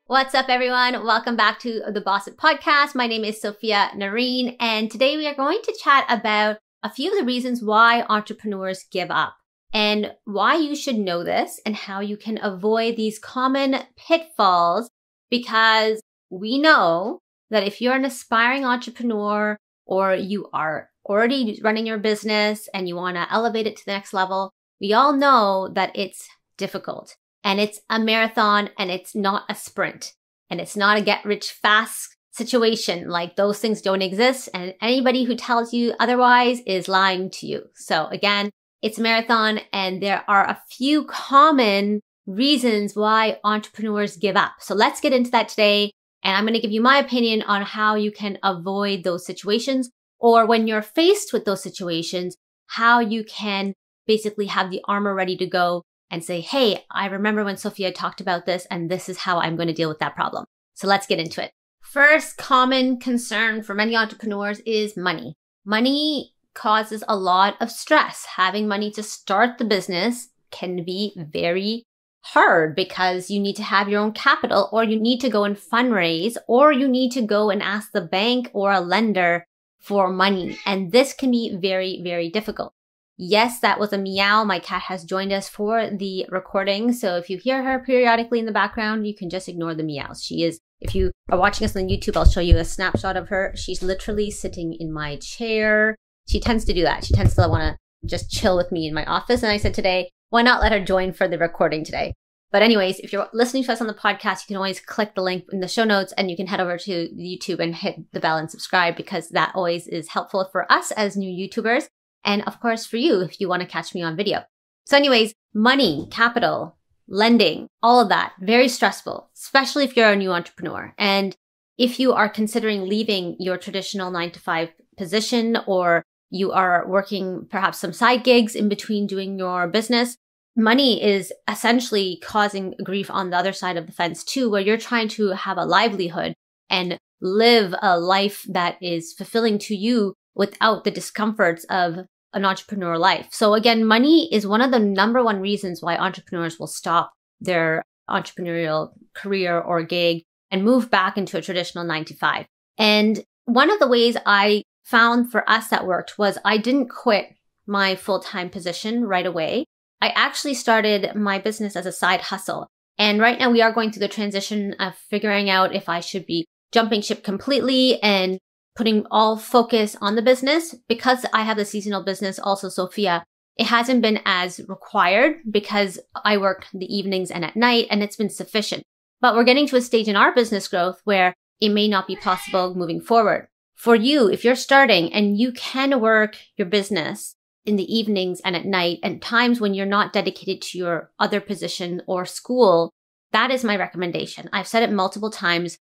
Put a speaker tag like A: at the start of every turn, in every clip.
A: What's up, everyone? Welcome back to the Boss It Podcast. My name is Sophia Nareen, and today we are going to chat about a few of the reasons why entrepreneurs give up and why you should know this and how you can avoid these common pitfalls, because we know that if you're an aspiring entrepreneur or you are already running your business and you want to elevate it to the next level, we all know that it's difficult and it's a marathon and it's not a sprint and it's not a get rich fast situation. Like, those things don't exist, and anybody who tells you otherwise is lying to you. So again, it's a marathon, and there are a few common reasons why entrepreneurs give up. So let's get into that today. And I'm going to give you my opinion on how you can avoid those situations, or when you're faced with those situations, how you can basically have the armor ready to go and say, hey, I remember when Sophia talked about this, and this is how I'm going to deal with that problem. So let's get into it. First common concern for many entrepreneurs is money. Money causes a lot of stress. Having money to start the business can be very hard because you need to have your own capital, or you need to go and fundraise, or you need to go and ask the bank or a lender for money. And this can be very, very difficult. Yes, that was a meow. My cat has joined us for the recording. So if you hear her periodically in the background, you can just ignore the meows. If you are watching us on YouTube, I'll show you a snapshot of her. She's literally sitting in my chair. She tends to do that. She tends to want to just chill with me in my office. And I said today, why not let her join for the recording today? But anyways, if you're listening to us on the podcast, you can always click the link in the show notes, and you can head over to YouTube and hit the bell and subscribe, because that always is helpful for us as new YouTubers. And of course for you, if you want to catch me on video. So anyways, money, capital, lending, all of that, very stressful, especially if you're a new entrepreneur. And if you are considering leaving your traditional 9-to-5 position, or you are working perhaps some side gigs in between doing your business, money is essentially causing grief on the other side of the fence too, where you're trying to have a livelihood and live a life that is fulfilling to you without the discomforts of an entrepreneur life. So again, money is one of the number one reasons why entrepreneurs will stop their entrepreneurial career or gig and move back into a traditional 9-to-5. And one of the ways I found for us that worked was I didn't quit my full-time position right away. I actually started my business as a side hustle. And right now we are going through the transition of figuring out if I should be jumping ship completely and putting all focus on the business. Because I have the seasonal business, Also Sophia, it hasn't been as required because I work the evenings and at night, and it's been sufficient. But we're getting to a stage in our business growth where it may not be possible moving forward. For you, if you're starting and you can work your business in the evenings and at night, and times when you're not dedicated to your other position or school, that is my recommendation. I've said it multiple times.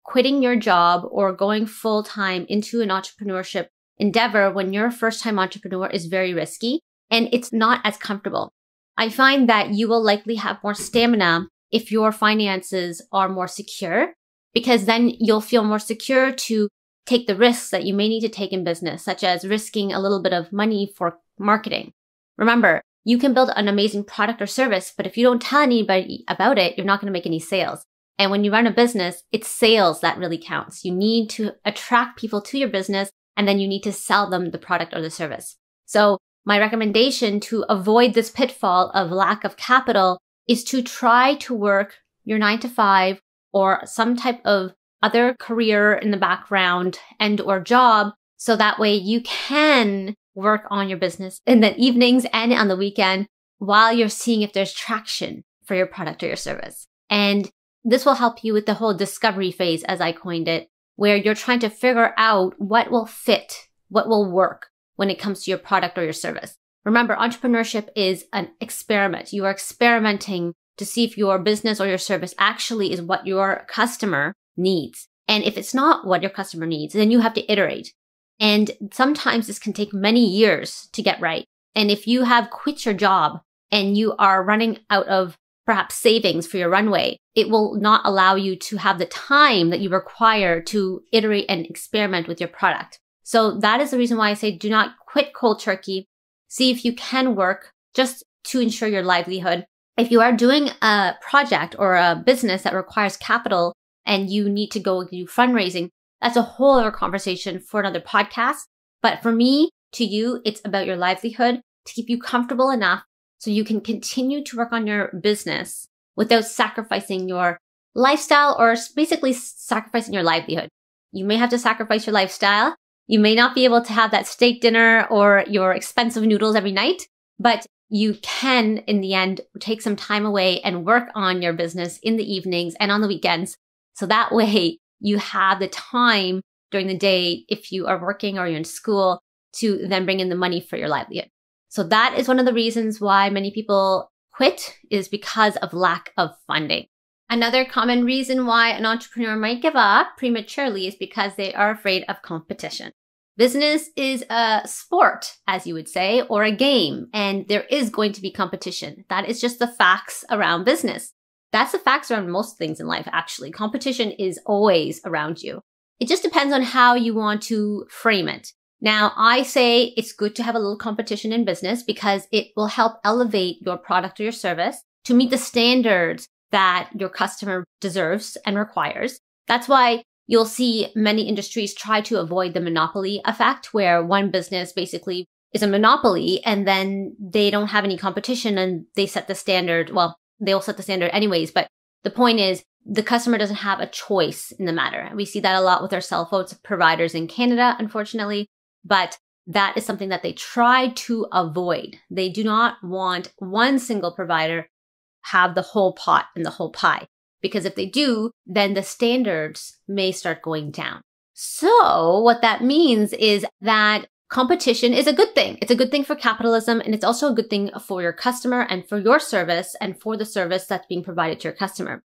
A: Quitting your job or going full time into an entrepreneurship endeavor when you're a first time entrepreneur is very risky, and it's not as comfortable. I find that you will likely have more stamina if your finances are more secure, because then you'll feel more secure to take the risks that you may need to take in business, such as risking a little bit of money for marketing. Remember, you can build an amazing product or service, but if you don't tell anybody about it, you're not going to make any sales. And when you run a business, it's sales that really counts. You need to attract people to your business, and then you need to sell them the product or the service. So my recommendation to avoid this pitfall of lack of capital is to try to work your 9-to-5 or some type of other career in the background and or job, so that way you can work on your business in the evenings and on the weekend while you're seeing if there's traction for your product or your service. And this will help you with the whole discovery phase, as I coined it, where you're trying to figure out what will fit, what will work when it comes to your product or your service. Remember, entrepreneurship is an experiment. You are experimenting to see if your business or your service actually is what your customer needs. And if it's not what your customer needs, then you have to iterate. And sometimes this can take many years to get right. And if you have quit your job and you are running out of perhaps savings for your runway, it will not allow you to have the time that you require to iterate and experiment with your product. So that is the reason why I say do not quit cold turkey. See if you can work just to ensure your livelihood. If you are doing a project or a business that requires capital and you need to go do fundraising, that's a whole other conversation for another podcast. But for me, to you, it's about your livelihood to keep you comfortable enough so you can continue to work on your business without sacrificing your lifestyle or basically sacrificing your livelihood. You may have to sacrifice your lifestyle. You may not be able to have that steak dinner or your expensive noodles every night, but you can, in the end, take some time away and work on your business in the evenings and on the weekends. So that way you have the time during the day, if you are working or you're in school, to then bring in the money for your livelihood. So that is one of the reasons why many people quit, is because of lack of funding. Another common reason why an entrepreneur might give up prematurely is because they are afraid of competition. Business is a sport, as you would say, or a game, and there is going to be competition. That is just the facts around business. That's the facts around most things in life, actually. Competition is always around you. It just depends on how you want to frame it. Now, I say it's good to have a little competition in business because it will help elevate your product or your service to meet the standards that your customer deserves and requires. That's why you'll see many industries try to avoid the monopoly effect, where one business basically is a monopoly and then they don't have any competition and they set the standard. Well, they'll set the standard anyways, but the point is the customer doesn't have a choice in the matter. We see that a lot with our cell phone providers in Canada, unfortunately, but that is something that they try to avoid. They do not want one single provider have the whole pot and the whole pie, because if they do, then the standards may start going down. So what that means is that competition is a good thing. It's a good thing for capitalism, and it's also a good thing for your customer and for your service and for the service that's being provided to your customer.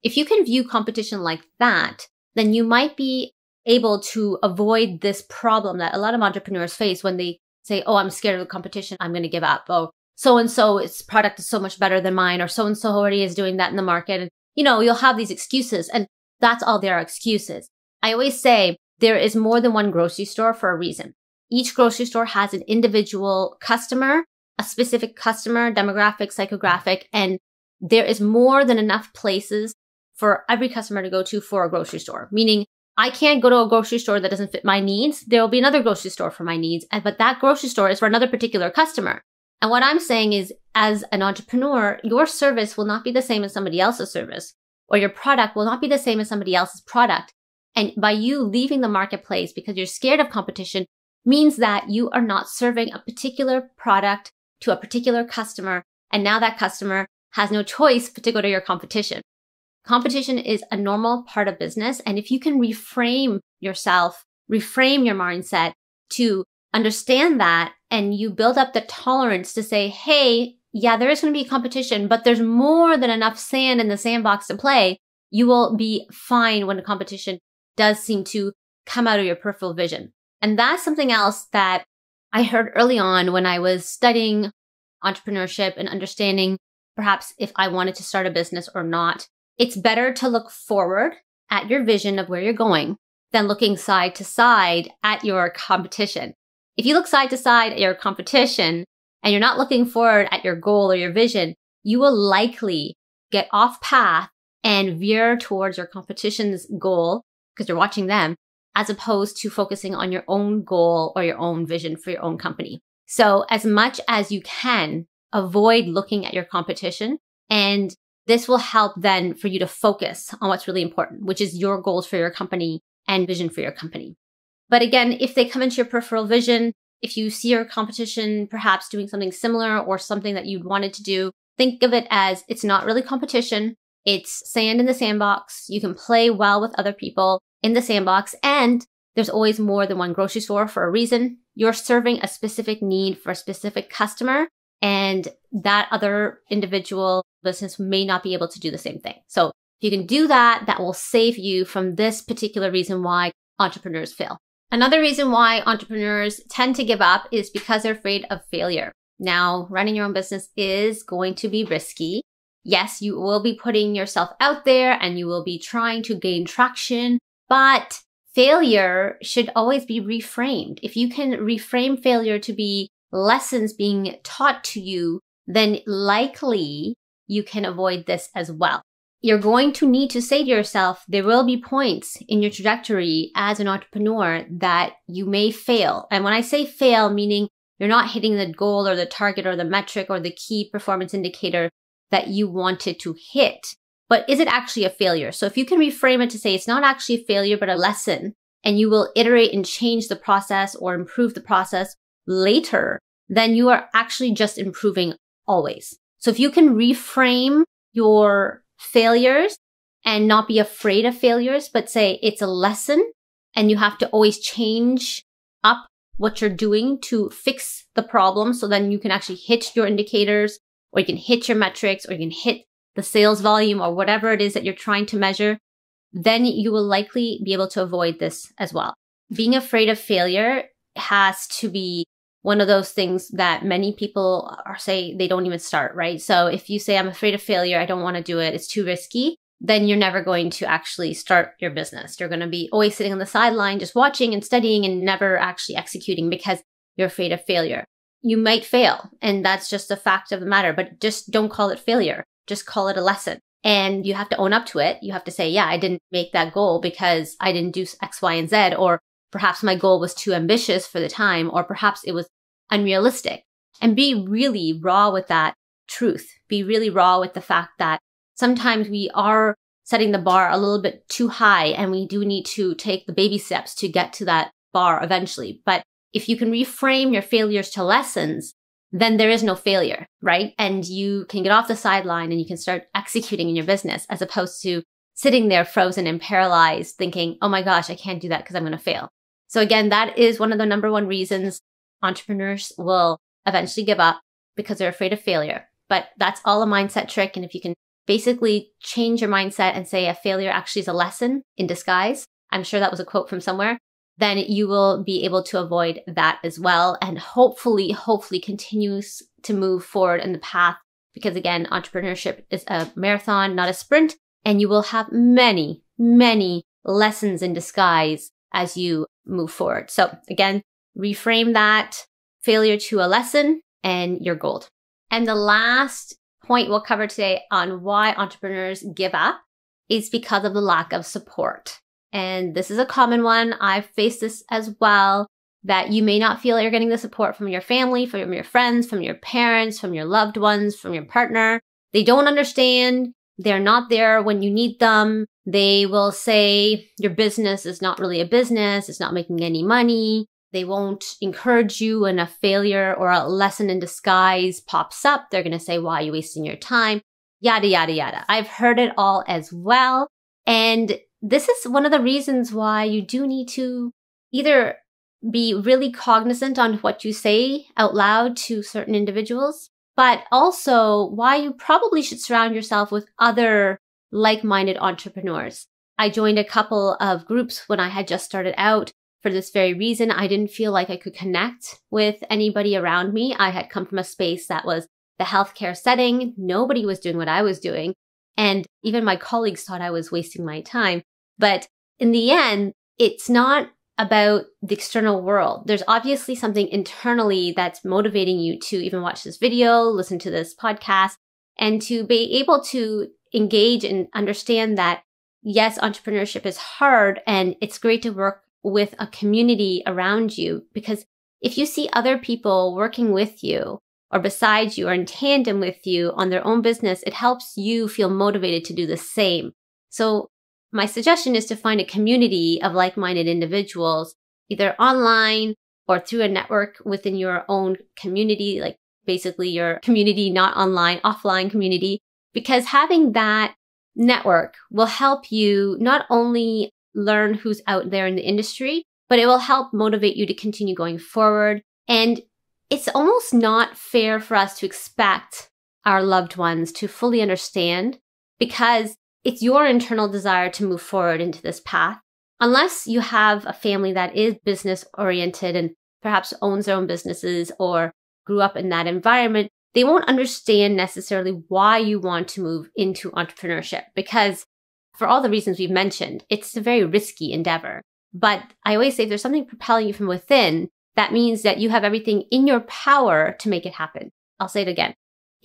A: If you can view competition like that, then you might be able to avoid this problem that a lot of entrepreneurs face when they say, oh, I'm scared of the competition, I'm going to give up. Oh, so-and-so, its product is so much better than mine, or so-and-so already is doing that in the market. And, you'll have these excuses, and that's all there are excuses. I always say there is more than one grocery store for a reason. Each grocery store has an individual customer, a specific customer, demographic, psychographic, and there is more than enough places for every customer to go to for a grocery store. Meaning, I can't go to a grocery store that doesn't fit my needs. There will be another grocery store for my needs, but that grocery store is for another particular customer. And what I'm saying is, as an entrepreneur, your service will not be the same as somebody else's service, or your product will not be the same as somebody else's product. And by you leaving the marketplace because you're scared of competition means that you are not serving a particular product to a particular customer. And now that customer has no choice but to go to your competition. Competition is a normal part of business. And if you can reframe yourself, reframe your mindset to understand that, and you build up the tolerance to say, hey, yeah, there is going to be competition, but there's more than enough sand in the sandbox to play, you will be fine when the competition does seem to come out of your peripheral vision. And that's something else that I heard early on when I was studying entrepreneurship and understanding perhaps if I wanted to start a business or not. It's better to look forward at your vision of where you're going than looking side to side at your competition. If you look side to side at your competition and you're not looking forward at your goal or your vision, you will likely get off path and veer towards your competition's goal because you're watching them, as opposed to focusing on your own goal or your own vision for your own company. So as much as you can, avoid looking at your competition, and this will help then for you to focus on what's really important, which is your goals for your company and vision for your company. But again, if they come into your peripheral vision, if you see your competition perhaps doing something similar or something that you'd wanted to do, think of it as it's not really competition. It's sand in the sandbox. You can play well with other people in the sandbox, and there's always more than one grocery store for a reason. You're serving a specific need for a specific customer, and that other individual business may not be able to do the same thing. So if you can do that, that will save you from this particular reason why entrepreneurs fail. Another reason why entrepreneurs tend to give up is because they're afraid of failure. Now, running your own business is going to be risky. Yes, you will be putting yourself out there and you will be trying to gain traction, but failure should always be reframed. If you can reframe failure to be lessons being taught to you, then likely you can avoid this as well. You're going to need to say to yourself, there will be points in your trajectory as an entrepreneur that you may fail. And when I say fail, meaning you're not hitting the goal or the target or the metric or the key performance indicator that you wanted to hit. But is it actually a failure? So if you can reframe it to say it's not actually a failure, but a lesson, and you will iterate and change the process or improve the process later, then you are actually just improving always. So if you can reframe your failures and not be afraid of failures, but say it's a lesson and you have to always change up what you're doing to fix the problem. So then you can actually hit your indicators, or you can hit your metrics, or you can hit the sales volume or whatever it is that you're trying to measure, then you will likely be able to avoid this as well. Being afraid of failure has to be one of those things that many people say they don't even start, right? So if you say, I'm afraid of failure, I don't want to do it, it's too risky, then you're never going to actually start your business. You're going to be always sitting on the sideline, just watching and studying and never actually executing because you're afraid of failure. You might fail, and that's just a fact of the matter, but just don't call it failure. Just call it a lesson. And you have to own up to it. You have to say, yeah, I didn't make that goal because I didn't do X, Y, and Z, or perhaps my goal was too ambitious for the time, or perhaps it was unrealistic. And be really raw with that truth. Be really raw with the fact that sometimes we are setting the bar a little bit too high, and we do need to take the baby steps to get to that bar eventually. But if you can reframe your failures to lessons, then there is no failure, right? And you can get off the sideline and you can start executing in your business, as opposed to sitting there frozen and paralyzed thinking, oh my gosh, I can't do that because I'm going to fail. So again, that is one of the number one reasons entrepreneurs will eventually give up, because they're afraid of failure. But that's all a mindset trick. And if you can basically change your mindset and say a failure actually is a lesson in disguise, I'm sure that was a quote from somewhere, then you will be able to avoid that as well. And hopefully continues to move forward in the path, because again, entrepreneurship is a marathon, not a sprint. And you will have many, many lessons in disguise as you move forward. So again, reframe that failure to a lesson and you're gold. And the last point we'll cover today on why entrepreneurs give up is because of the lack of support. And this is a common one. I've faced this as well, that you may not feel you're getting the support from your family, from your friends, from your parents, from your loved ones, from your partner. They don't understand. They're not there when you need them. They will say your business is not really a business. It's not making any money. They won't encourage you when a failure or a lesson in disguise pops up. They're going to say, why are you wasting your time? Yada, yada, yada. I've heard it all as well. And this is one of the reasons why you do need to either be really cognizant on what you say out loud to certain individuals, but also why you probably should surround yourself with other like-minded entrepreneurs. I joined a couple of groups when I had just started out for this very reason. I didn't feel like I could connect with anybody around me. I had come from a space that was the healthcare setting. Nobody was doing what I was doing. And even my colleagues thought I was wasting my time. But in the end, it's not about the external world. There's obviously something internally that's motivating you to even watch this video, listen to this podcast, and to be able to engage and understand that, yes, entrepreneurship is hard and it's great to work with a community around you, because if you see other people working with you or beside you or in tandem with you on their own business, it helps you feel motivated to do the same. So my suggestion is to find a community of like-minded individuals, either online or through a network within your own community, like basically your community, not online, offline community, because having that network will help you not only learn who's out there in the industry, but it will help motivate you to continue going forward. And it's almost not fair for us to expect our loved ones to fully understand, because it's your internal desire to move forward into this path. Unless you have a family that is business oriented and perhaps owns their own businesses or grew up in that environment, they won't understand necessarily why you want to move into entrepreneurship, because for all the reasons we've mentioned, it's a very risky endeavor. But I always say if there's something propelling you from within, that means that you have everything in your power to make it happen. I'll say it again.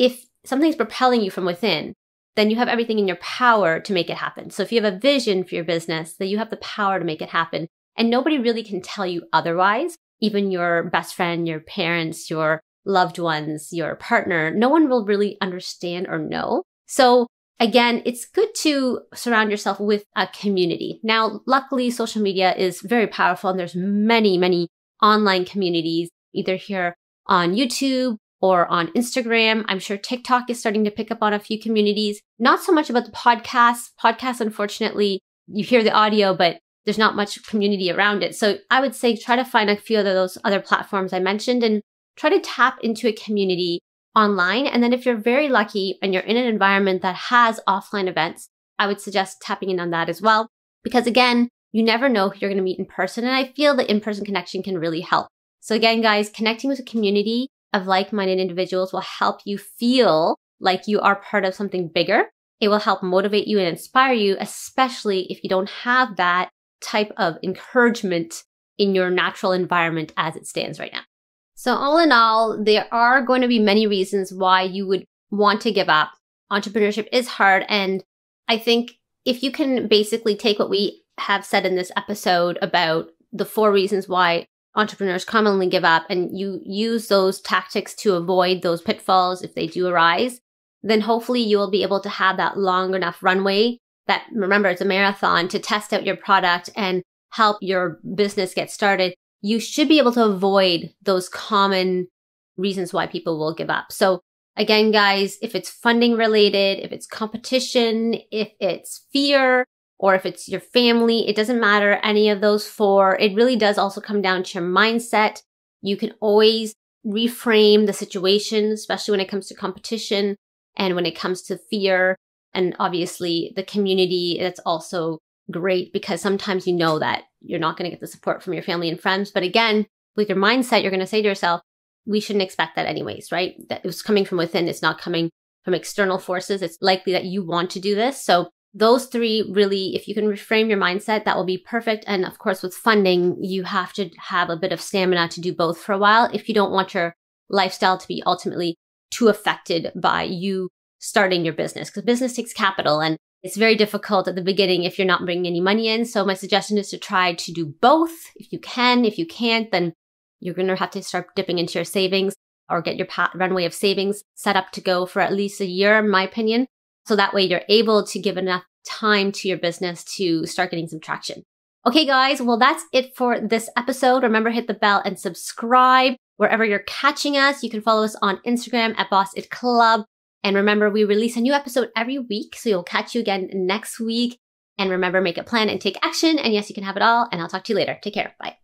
A: if something's propelling you from within, then you have everything in your power to make it happen. So if you have a vision for your business, then you have the power to make it happen. And nobody really can tell you otherwise. Even your best friend, your parents, your loved ones, your partner, no one will really understand or know. So again, it's good to surround yourself with a community. Now, luckily, social media is very powerful and there's many, many online communities, either here on YouTube or on Instagram. I'm sure TikTok is starting to pick up on a few communities. Not so much about the podcasts. Podcasts, unfortunately, you hear the audio, but there's not much community around it. So I would say try to find a few of those other platforms I mentioned and try to tap into a community online. And then if you're very lucky and you're in an environment that has offline events, I would suggest tapping in on that as well. Because again, you never know who you're going to meet in person. And I feel the in-person connection can really help. So again, guys, connecting with a community of like-minded individuals will help you feel like you are part of something bigger. It will help motivate you and inspire you, especially if you don't have that type of encouragement in your natural environment as it stands right now. So all in all, there are going to be many reasons why you would want to give up. Entrepreneurship is hard. And I think if you can basically take what we have said in this episode about the 4 reasons why entrepreneurs commonly give up and you use those tactics to avoid those pitfalls if they do arise, then hopefully you will be able to have that long enough runway that, remember, it's a marathon, to test out your product and help your business get started. You should be able to avoid those common reasons why people will give up. So again, guys, if it's funding related, if it's competition, if it's fear, or if it's your family, it doesn't matter, any of those 4. It really does also come down to your mindset. You can always reframe the situation, especially when it comes to competition and when it comes to fear. And obviously the community, that's also great because sometimes you know that you're not going to get the support from your family and friends. But again, with your mindset, you're going to say to yourself, we shouldn't expect that anyways, right? That it's coming from within. It's not coming from external forces. It's likely that you want to do this. So those 3 really, if you can reframe your mindset, that will be perfect. And of course, with funding, you have to have a bit of stamina to do both for a while if you don't want your lifestyle to be ultimately too affected by you starting your business, because business takes capital and it's very difficult at the beginning if you're not bringing any money in. So my suggestion is to try to do both if you can. If you can't, then you're going to have to start dipping into your savings or get your runway of savings set up to go for at least a year, in my opinion. So that way you're able to give enough time to your business to start getting some traction. Okay, guys, well, that's it for this episode. Remember, hit the bell and subscribe wherever you're catching us. You can follow us on Instagram at Boss It Club. And remember, we release a new episode every week, so you'll catch you again next week. And remember, make a plan and take action. And yes, you can have it all. And I'll talk to you later. Take care. Bye.